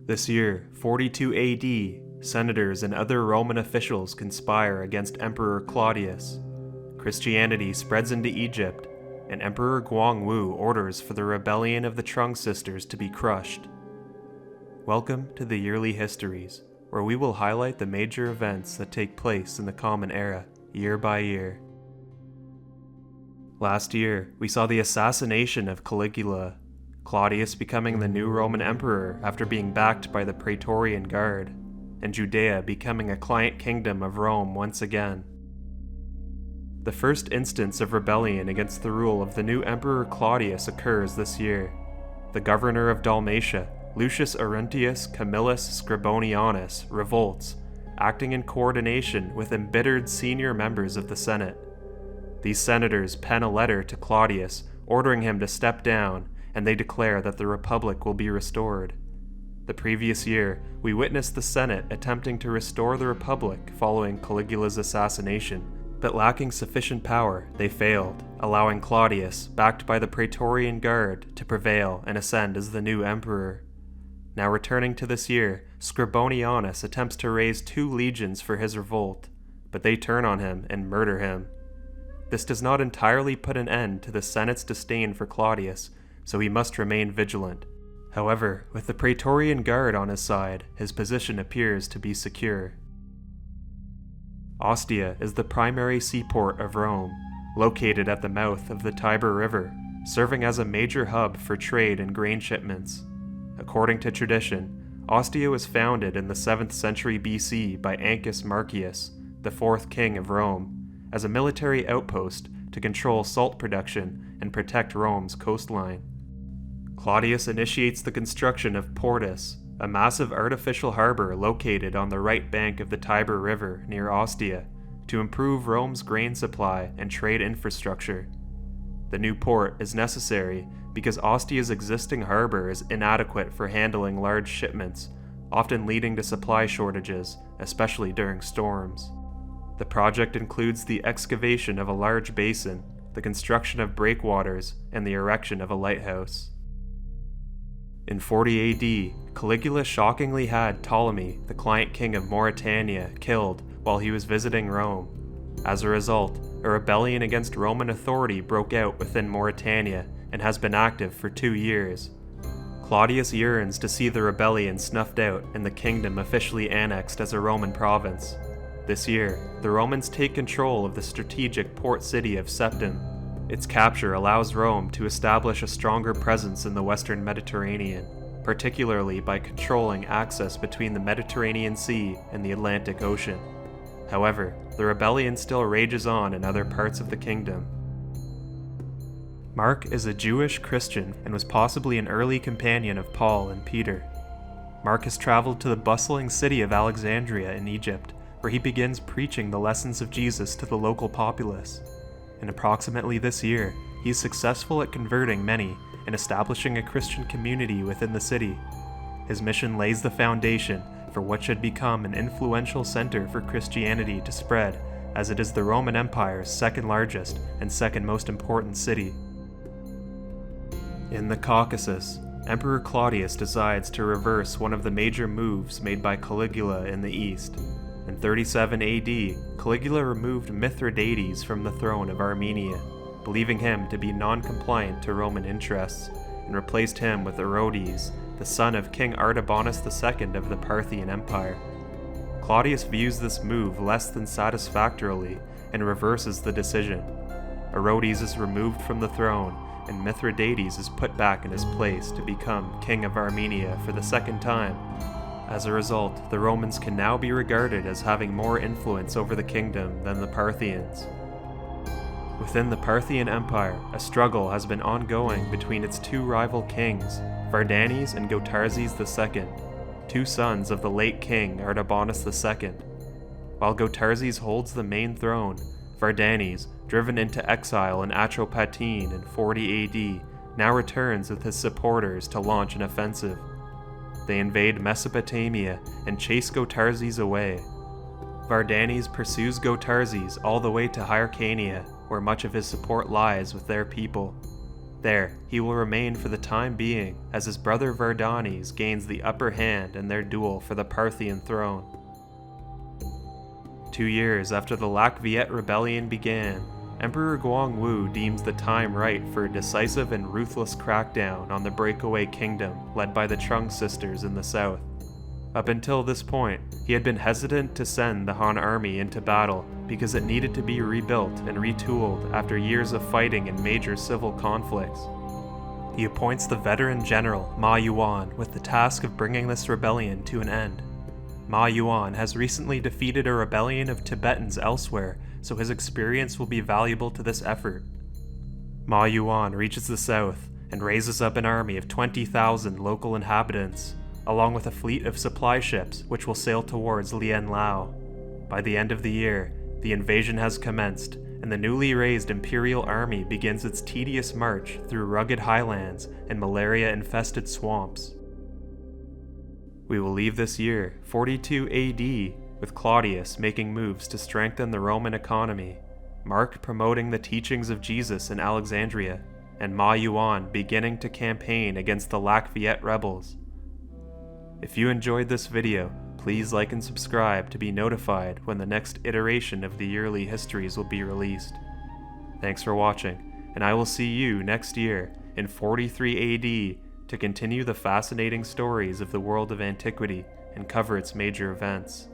This year, 42 AD, senators and other Roman officials conspire against Emperor Claudius. Christianity spreads into Egypt, and Emperor Guangwu orders for the rebellion of the Trung sisters to be crushed. Welcome to the Yearly Histories, where we will highlight the major events that take place in the Common Era, year by year. Last year, we saw the assassination of Caligula, Claudius becoming the new Roman emperor after being backed by the Praetorian Guard, and Judea becoming a client kingdom of Rome once again. The first instance of rebellion against the rule of the new Emperor Claudius occurs this year. The governor of Dalmatia, Lucius Arruntius Camillus Scribonianus, revolts, acting in coordination with embittered senior members of the Senate. These senators pen a letter to Claudius ordering him to step down, and they declare that the Republic will be restored. The previous year, we witnessed the Senate attempting to restore the Republic following Caligula's assassination, but lacking sufficient power, they failed, allowing Claudius, backed by the Praetorian Guard, to prevail and ascend as the new emperor. Now returning to this year, Scribonianus attempts to raise 2 legions for his revolt, but they turn on him and murder him. This does not entirely put an end to the Senate's disdain for Claudius, so he must remain vigilant. However, with the Praetorian Guard on his side, his position appears to be secure. Ostia is the primary seaport of Rome, located at the mouth of the Tiber River, serving as a major hub for trade and grain shipments. According to tradition, Ostia was founded in the 7th century BC by Ancus Marcius, the 4th king of Rome, as a military outpost to control salt production and protect Rome's coastline. Claudius initiates the construction of Portus, a massive artificial harbor located on the right bank of the Tiber River near Ostia, to improve Rome's grain supply and trade infrastructure. The new port is necessary because Ostia's existing harbor is inadequate for handling large shipments, often leading to supply shortages, especially during storms. The project includes the excavation of a large basin, the construction of breakwaters, and the erection of a lighthouse. In 40 AD, Caligula shockingly had Ptolemy, the client king of Mauritania, killed while he was visiting Rome. As a result, a rebellion against Roman authority broke out within Mauritania and has been active for 2 years. Claudius yearns to see the rebellion snuffed out and the kingdom officially annexed as a Roman province. This year, the Romans take control of the strategic port city of Septim. Its capture allows Rome to establish a stronger presence in the Western Mediterranean, particularly by controlling access between the Mediterranean Sea and the Atlantic Ocean. However, the rebellion still rages on in other parts of the kingdom. Mark is a Jewish Christian and was possibly an early companion of Paul and Peter. Mark has traveled to the bustling city of Alexandria in Egypt, where he begins preaching the lessons of Jesus to the local populace. And approximately this year, he is successful at converting many and establishing a Christian community within the city. His mission lays the foundation for what should become an influential center for Christianity to spread, as it is the Roman Empire's second largest and second most important city. In the Caucasus, Emperor Claudius decides to reverse one of the major moves made by Caligula in the east. In 37 AD, Caligula removed Mithridates from the throne of Armenia, believing him to be non-compliant to Roman interests, and replaced him with Orodes, the son of King Artabanus II of the Parthian Empire. Claudius views this move less than satisfactorily and reverses the decision. Orodes is removed from the throne, and Mithridates is put back in his place to become King of Armenia for the second time. As a result, the Romans can now be regarded as having more influence over the kingdom than the Parthians. Within the Parthian Empire, a struggle has been ongoing between its 2 rival kings, Vardanes and Gotarzes II, 2 sons of the late king Artabanus II. While Gotarzes holds the main throne, Vardanes, driven into exile in Atropatene in 40 AD, now returns with his supporters to launch an offensive. They invade Mesopotamia and chase Gotarzes away. Vardanes pursues Gotarzes all the way to Hyrcania, where much of his support lies with their people. There, he will remain for the time being as his brother Vardanes gains the upper hand in their duel for the Parthian throne. 2 years after the Lac Viet rebellion began, Emperor Guangwu deems the time right for a decisive and ruthless crackdown on the breakaway kingdom led by the Trung sisters in the south. Up until this point, he had been hesitant to send the Han army into battle because it needed to be rebuilt and retooled after years of fighting and major civil conflicts. He appoints the veteran general Ma Yuan with the task of bringing this rebellion to an end. Ma Yuan has recently defeated a rebellion of Tibetans elsewhere, so his experience will be valuable to this effort. Ma Yuan reaches the south and raises up an army of 20,000 local inhabitants, along with a fleet of supply ships which will sail towards Lien Lao. By the end of the year, the invasion has commenced, and the newly raised imperial army begins its tedious march through rugged highlands and malaria-infested swamps. We will leave this year, 42 AD, with Claudius making moves to strengthen the Roman economy, Mark promoting the teachings of Jesus in Alexandria, and Ma Yuan beginning to campaign against the Lac Viet rebels. If you enjoyed this video, please like and subscribe to be notified when the next iteration of the yearly histories will be released. Thanks for watching, and I will see you next year in 43 AD to continue the fascinating stories of the world of antiquity and cover its major events.